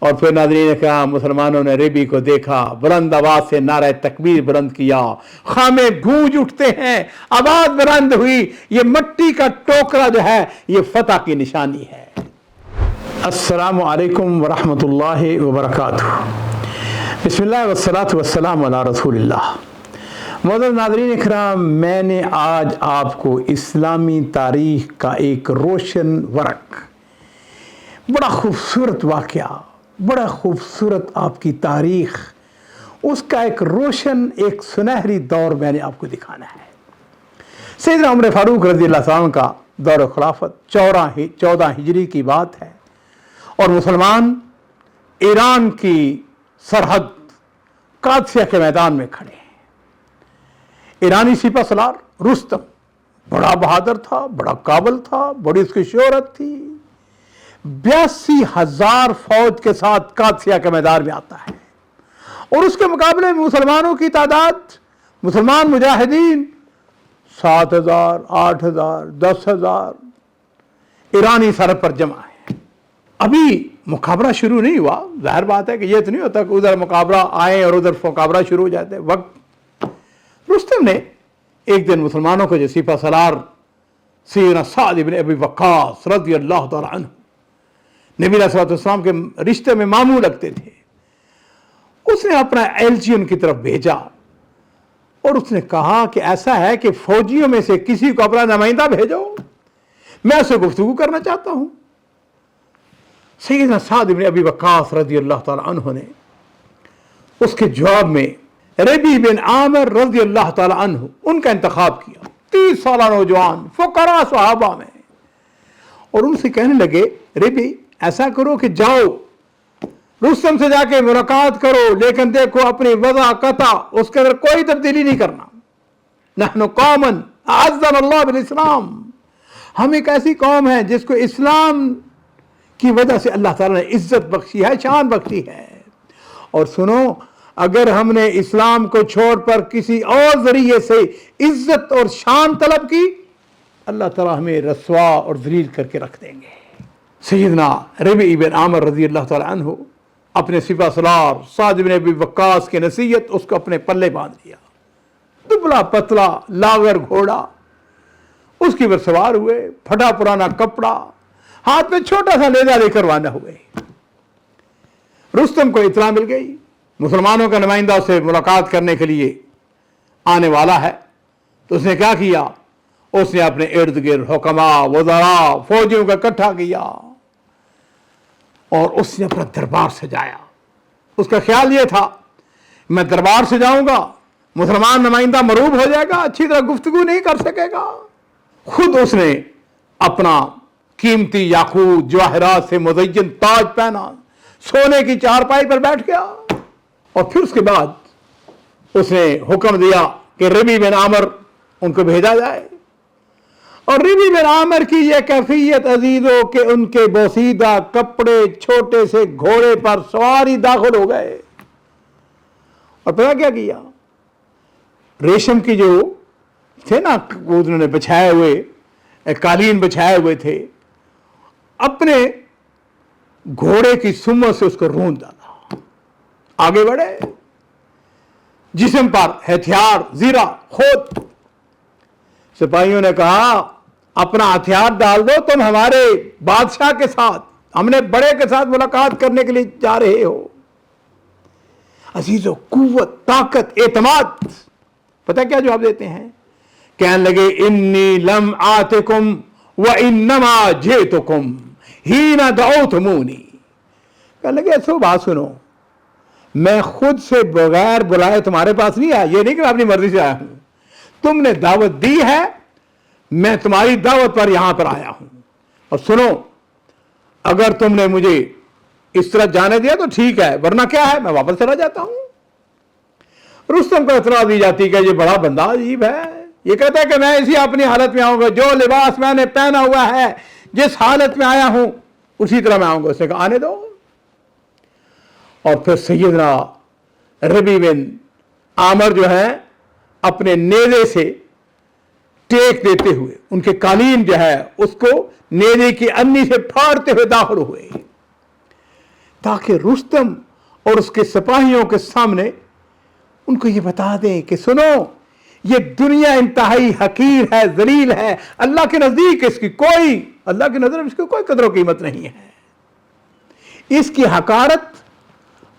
اور پھر ناظرین نے کہا مسلمانوں نے ربی کو دیکھا، بلند آواز سے نعرہ تکبیر بلند کیا، خامے گونج اٹھتے ہیں، آواز بلند ہوئی، یہ مٹی کا ٹوکرا جو ہے یہ فتح کی نشانی ہے۔ السلام علیکم ورحمۃ اللہ وبرکاتہ۔ بسم اللہ والصلاۃ والسلام علی رسول اللہ۔ معزز ناظرین اکرام، میں نے آج آپ کو اسلامی تاریخ کا ایک روشن ورق، بڑا خوبصورت واقعہ، بڑا خوبصورت آپ کی تاریخ، اس کا ایک روشن، ایک سنہری دور میں نے آپ کو دکھانا ہے۔ سیدنا عمر فاروق رضی اللہ عنہ کا دور خلافت 14 ہجری کی بات ہے، اور مسلمان ایران کی سرحد قادسیہ کے میدان میں کھڑے ہیں۔ ایرانی سپہ سالار رستم بڑا بہادر تھا، بڑا قابل تھا، بڑی اس کی شہرت تھی، 82,000 فوج کے ساتھ قادسیہ کے میدان میں آتا ہے، اور اس کے مقابلے میں مسلمانوں کی تعداد، مسلمان مجاہدین 7,000 8,000 10,000 ایرانی سرحد پر جمع ہے۔ ابھی مقابلہ شروع نہیں ہوا، ظاہر بات ہے کہ یہ تو نہیں ہوتا کہ ادھر مقابلہ آئے اور ادھر مقابلہ شروع ہو جاتے وقت۔ رستم نے ایک دن مسلمانوں کو جو سپہ سالار سیدنا سعد بن ابی وقاص رضی اللہ تعالی عنہ، نبی علیہ الصلوۃ والسلام کے رشتے میں ماموں لگتے تھے، اس نے اپنا ایلچی ان کی طرف بھیجا، اور اس نے کہا کہ ایسا ہے کہ فوجیوں میں سے کسی کو اپنا نمائندہ بھیجو، میں اس سے گفتگو کرنا چاہتا ہوں۔ سیدنا سعد بن ابی وقاص رضی اللہ تعالی عنہ نے اس کے جواب میں ربی بن عامر رضی اللہ تعالی عنہ ان کا انتخاب کیا، 30 سالہ نوجوان فقراء صحابہ میں، اور ان سے کہنے لگے ربی ایسا کرو کہ جاؤ رستم سے جا کے ملاقات کرو، لیکن دیکھو اپنی وضع قطع اس کے اندر کوئی تبدیلی نہیں کرنا۔ نحن قوم اعزنا اللہ بالاسلام، ہم ایک ایسی قوم ہے جس کو اسلام کی وجہ سے اللہ تعالیٰ نے عزت بخشی ہے، شان بخشی ہے، اور سنو اگر ہم نے اسلام کو چھوڑ پر کسی اور ذریعے سے عزت اور شان طلب کی، اللہ تعالیٰ ہمیں رسوا اور ذلیل کر کے رکھ دیں گے۔ سیدنا ربیع بن عامر رضی اللہ تعالیٰ عنہ اپنے سپہ سالار سعد بن ابی وقاص کی نصیحت اس کو اپنے پلے باندھ لیا، دبلا پتلا لاغر گھوڑا اس کی پر سوار ہوئے، پھٹا پرانا کپڑا، ہاتھ میں چھوٹا سا نیزہ لے کر روانہ ہوئے۔ رستم کو اطلاع مل گئی مسلمانوں کا نمائندہ سے ملاقات کرنے کے لیے آنے والا ہے، تو اس نے کیا کیا، اس نے اپنے ارد گرد حکماء، وزراء، فوجیوں کا اکٹھا کیا، اور اس نے اپنا دربار سجایا۔ اس کا خیال یہ تھا میں دربار سے جاؤں گا، مسلمان نمائندہ مروب ہو جائے گا، اچھی طرح گفتگو نہیں کر سکے گا۔ خود اس نے اپنا قیمتی یاقوت جواہرات سے مزین تاج پہنا، سونے کی چارپائی پر بیٹھ گیا، اور پھر اس کے بعد اس نے حکم دیا کہ ربیع بن عامر ان کو بھیجا جائے۔ اور ربیع بن عامر کی یہ کیفیت عزیزوں کہ ان کے بوسیدہ کپڑے چھوٹے سے گھوڑے پر سواری داخل ہو گئے، اور پتہ کیا کیا، ریشم کی جو تھے نا انہوں نے بچھائے ہوئے قالین بچھائے ہوئے تھے، اپنے گھوڑے کی سمت سے اس کو روند ڈالا، آگے بڑھے، جسم پر ہتھیار زیرہ خود۔ سپاہیوں نے کہا اپنا ہتھیار ڈال دو، تم ہمارے بادشاہ کے ساتھ، ہم نے بڑے کے ساتھ ملاقات کرنے کے لیے جا رہے ہو۔ عزیزو، قوت، طاقت، اعتماد، پتہ کیا جواب دیتے ہیں، کہنے لگے انی لم آتکم وانما جئتکم حین دعوتمونی، کہنے لگے ایسو بات سنو، میں خود سے بغیر بلائے تمہارے پاس نہیں آیا، یہ نہیں کہ میں اپنی مرضی سے آیا ہوں، تم نے دعوت دی ہے، میں تمہاری دعوت پر یہاں پر آیا ہوں، اور سنو اگر تم نے مجھے اس طرح جانے دیا تو ٹھیک ہے، ورنہ کیا ہے میں واپس چلا جاتا ہوں۔ رستم کو اطلاع دی جاتی کہ یہ بڑا بندہ عجیب ہے، یہ کہتا ہے کہ میں اسی اپنی حالت میں آؤں گا، جو لباس میں نے پہنا ہوا ہے، جس حالت میں آیا ہوں اسی طرح میں آؤں گا۔ اس نے کہا آنے دو، اور پھر سیدنا ربیع بن عامر جو ہے اپنے نیزے سے ٹیک دیتے ہوئے ان کے قالین جو ہے اس کو نیزے کی انی سے پھاڑتے ہوئے داخل ہوئے، تاکہ رستم اور اس کے سپاہیوں کے سامنے ان کو یہ بتا دیں کہ سنو، یہ دنیا انتہائی حقیر ہے، ذلیل ہے، اللہ کے نزدیک اللہ کی نظر میں اس کی کوئی قدر و قیمت نہیں ہے۔ اس کی حقارت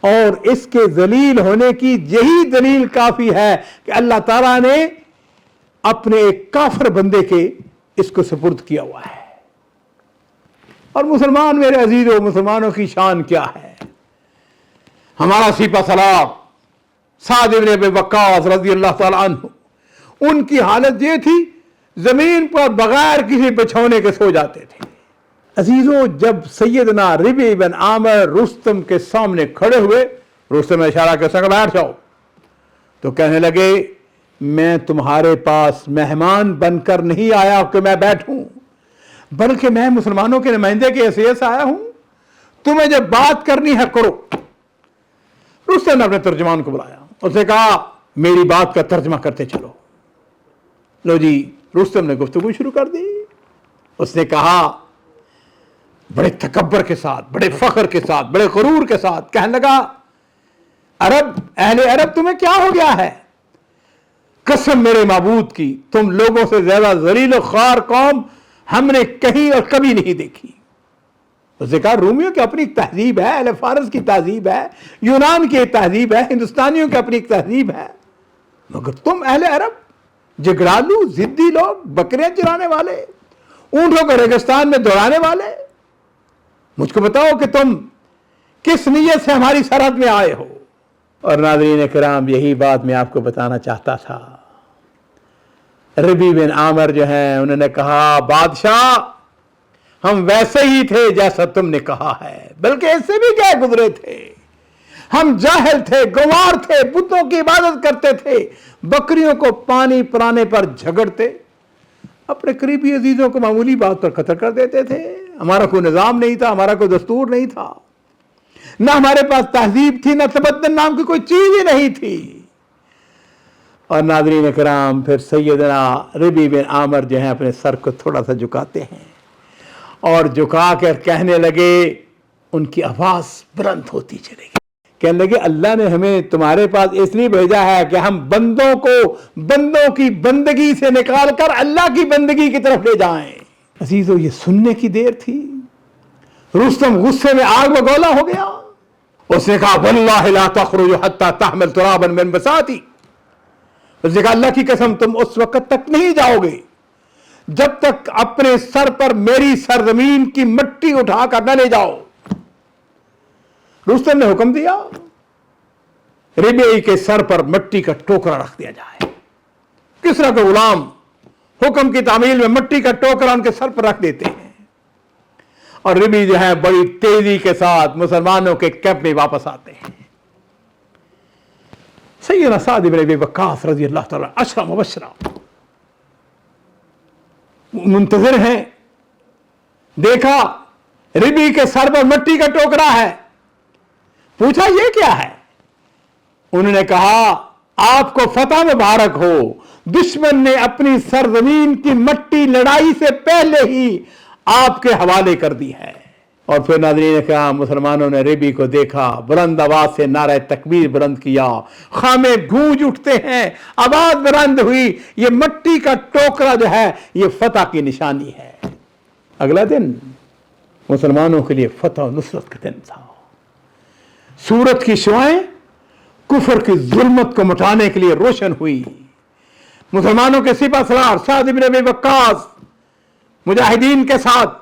اور اس کے ذلیل ہونے کی یہی دلیل کافی ہے کہ اللہ تعالیٰ نے اپنے ایک کافر بندے کے اس کو سپرد کیا ہوا ہے۔ اور مسلمان میرے عزیزوں، مسلمانوں کی شان کیا ہے؟ ہمارا سپہ سالار سعد بن ابی وقاص رضی اللہ تعالیٰ عنہ، ان کی حالت یہ تھی زمین پر بغیر کسی بچھونے کے سو جاتے تھے۔ عزیزوں، جب سیدنا ربیع بن عامر رستم کے سامنے کھڑے ہوئے، رستم نے اشارہ کر سکا بیٹھ جاؤ، تو کہنے لگے میں تمہارے پاس مہمان بن کر نہیں آیا کہ میں بیٹھوں، بلکہ میں مسلمانوں کے نمائندے کی حیثیت سے آیا ہوں، تمہیں جب بات کرنی ہے کرو۔ رستم نے اپنے ترجمان کو بلایا، اس نے کہا میری بات کا ترجمہ کرتے چلو۔ لو جی، رستم نے گفتگو شروع کر دی۔ اس نے کہا بڑے تکبر کے ساتھ، بڑے فخر کے ساتھ، بڑے غرور کے ساتھ کہنے لگا، اہل عرب تمہیں کیا ہو گیا ہے؟ قسم میرے معبود کی، تم لوگوں سے زیادہ ذلیل و خوار قوم ہم نے کہیں اور کبھی نہیں دیکھی۔ اس نے کہا رومیوں کی اپنی ایک تہذیب ہے، اہل فارس کی تہذیب ہے، یونان کی ایک تہذیب ہے، ہندوستانیوں کی اپنی ایک تہذیب ہے، مگر تم اہل عرب جگرالو، ضدی لوگ، بکریاں چرانے والے، اونٹوں کو ریگستان میں دوڑانے والے، مجھ کو بتاؤ کہ تم کس نیت سے ہماری سرحد میں آئے ہو؟ اور ناظرین کرام، یہی بات میں آپ کو بتانا چاہتا تھا۔ ربیع بن عامر جو ہیں، انہوں نے کہا بادشاہ ہم ویسے ہی تھے جیسا تم نے کہا ہے، بلکہ اس سے بھی کیا گزرے تھے، ہم جاہل تھے، گنوار تھے، بتوں کی عبادت کرتے تھے، بکریوں کو پانی پلانے پر جھگڑتے، اپنے قریبی عزیزوں کو معمولی بات پر قتل کر دیتے تھے، ہمارا کوئی نظام نہیں تھا، ہمارا کوئی دستور نہیں تھا، نہ ہمارے پاس تہذیب تھی، نہ تمدن نام کی کوئی چیز ہی نہیں تھی۔ اور ناظرین کرام، پھر سیدنا ربیع بن عامر جو ہیں اپنے سر کو تھوڑا سا جھکاتے ہیں اور جھکا کر کہنے لگے، ان کی آواز بلند ہوتی چلے گی، کہنے لگے اللہ نے ہمیں تمہارے پاس اس لیے بھیجا ہے کہ ہم بندوں کو بندوں کی بندگی سے نکال کر اللہ کی بندگی کی طرف لے جائیں۔ عزیزو، یہ سننے کی دیر تھی۔ رستم غصے میں آگ بگولا ہو گیا، اس نے کہا واللہ لا تخرج حتی تحمل ترابا من بساطی، اس نے کہا اللہ کی قسم تم اس وقت تک نہیں جاؤ گے جب تک اپنے سر پر میری سرزمین کی مٹی اٹھا کر نہ لے جاؤ۔ رستم نے حکم دیا ربیع کے سر پر مٹی کا ٹوکرا رکھ دیا جائے۔ کسریٰ کے غلام حکم کی تعمیل میں مٹی کا ٹوکرا ان کے سر پر رکھ دیتے ہیں، اور ربیع جو ہے بڑی تیزی کے ساتھ مسلمانوں کے کیمپ میں واپس آتے ہیں۔ سیدنا سعد بن ابی وقاص رضی اللہ تعالیٰ عشرہ مبشرہ منتظر ہیں، دیکھا ربیع کے سر پر مٹی کا ٹوکرا ہے، پوچھا یہ کیا ہے؟ انہوں نے کہا آپ کو فتح مبارک ہو، دشمن نے اپنی سرزمین کی مٹی لڑائی سے پہلے ہی آپ کے حوالے کر دی ہے۔ اور پھر ناظرین کرام، مسلمانوں نے ربیع کو دیکھا، بلند آواز سے نعرہ تکبیر بلند کیا، خامے گونج اٹھتے ہیں، آواز بلند ہوئی، یہ مٹی کا ٹوکرا جو ہے یہ فتح کی نشانی ہے۔ اگلا دن مسلمانوں کے لیے فتح و نصرت کا دن تھا۔ سورج کی شعاعیں کفر کی ظلمت کو مٹانے کے لیے روشن ہوئی۔ مسلمانوں کے سپہ سالار سعد بن ابی وقاص مجاہدین کے ساتھ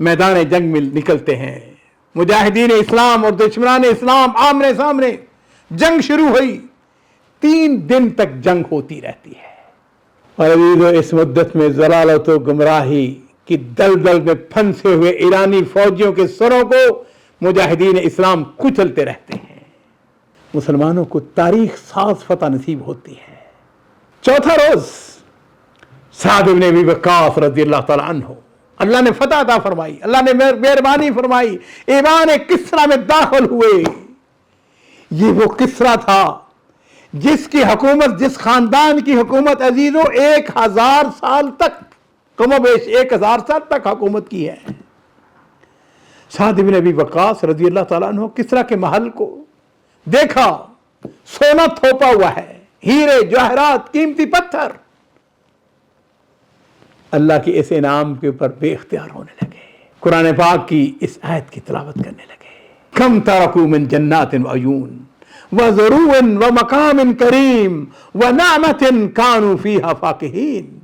میدان جنگ میں نکلتے ہیں۔ مجاہدین اسلام اور دشمنان اسلام آمنے سامنے، جنگ شروع ہوئی، 3 دن تک جنگ ہوتی رہتی ہے۔ اور عزیزو، اس مدت میں ضلالت و گمراہی کی دلدل میں پھنسے ہوئے ایرانی فوجیوں کے سروں کو مجاہدین اسلام کچلتے رہتے ہیں۔ مسلمانوں کو تاریخ ساز فتح نصیب ہوتی ہے۔ چوتھا روز سعد بن ابی وقاص رضی اللہ تعالیٰ عنہ، اللہ نے فتح عطا فرمائی، اللہ نے مہربانی فرمائی، ایوان کسریٰ میں داخل ہوئے۔ یہ وہ کسریٰ تھا جس کی حکومت، جس خاندان کی حکومت عزیزوں 1000 سال تک، کم و بیش 1000 سال تک حکومت کی ہے۔ سعد بن ابی وقاص رضی اللہ تعالیٰ عنہ کسریٰ کے محل کو دیکھا، سونا تھوپا ہوا ہے، ہیرے جواہرات، قیمتی پتھر، اللہ کے اس انعام کے اوپر بے اختیار ہونے لگے، قرآن پاک کی اس آیت کی تلاوت کرنے لگے، کم ترکوا من جنات وعیون وزروع ومقام کریم ونعمت کانوا فیہا فاکہین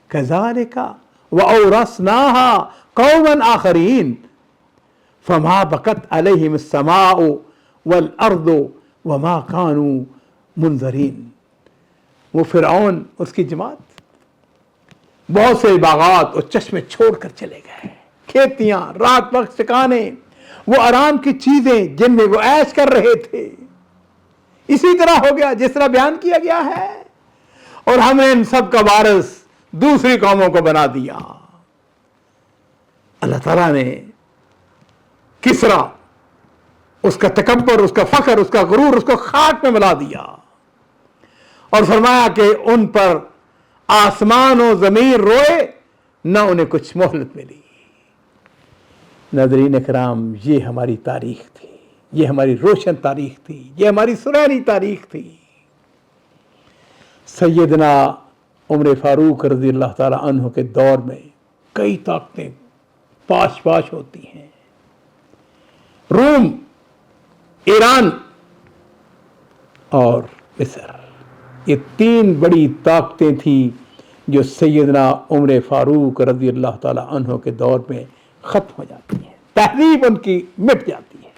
کذالک وأورثناها قوما آخرین فما بقت علیہم السماء والارض وما كانوا منظرین۔ وہ فرعون، اس کی جماعت بہت سے باغات اور چشمے چھوڑ کر چلے گئے، کھیتیاں، رات وقت ٹھکانے، وہ آرام کی چیزیں جن میں وہ عیش کر رہے تھے، اسی طرح ہو گیا جس طرح بیان کیا گیا ہے، اور ہم نے ان سب کا وارث دوسری قوموں کو بنا دیا۔ اللہ تعالیٰ نے کسریٰ، اس کا تکبر، اس کا فخر، اس کا غرور، اس کو خاک میں ملا دیا، اور فرمایا کہ ان پر آسمان و زمین روئے، نہ انہیں کچھ مہلت ملی۔ ناظرین کرام، یہ ہماری تاریخ تھی، یہ ہماری روشن تاریخ تھی، یہ ہماری سنہری تاریخ تھی۔ سیدنا عمر فاروق رضی اللہ تعالی عنہ کے دور میں کئی طاقتیں پاش پاش ہوتی ہیں۔ روم، ایران اور مصر، یہ تین بڑی طاقتیں تھیں جو سیدنا عمر فاروق رضی اللہ تعالی عنہ کے دور میں ختم ہو جاتی ہیں، تہذیب ان کی مٹ جاتی ہے۔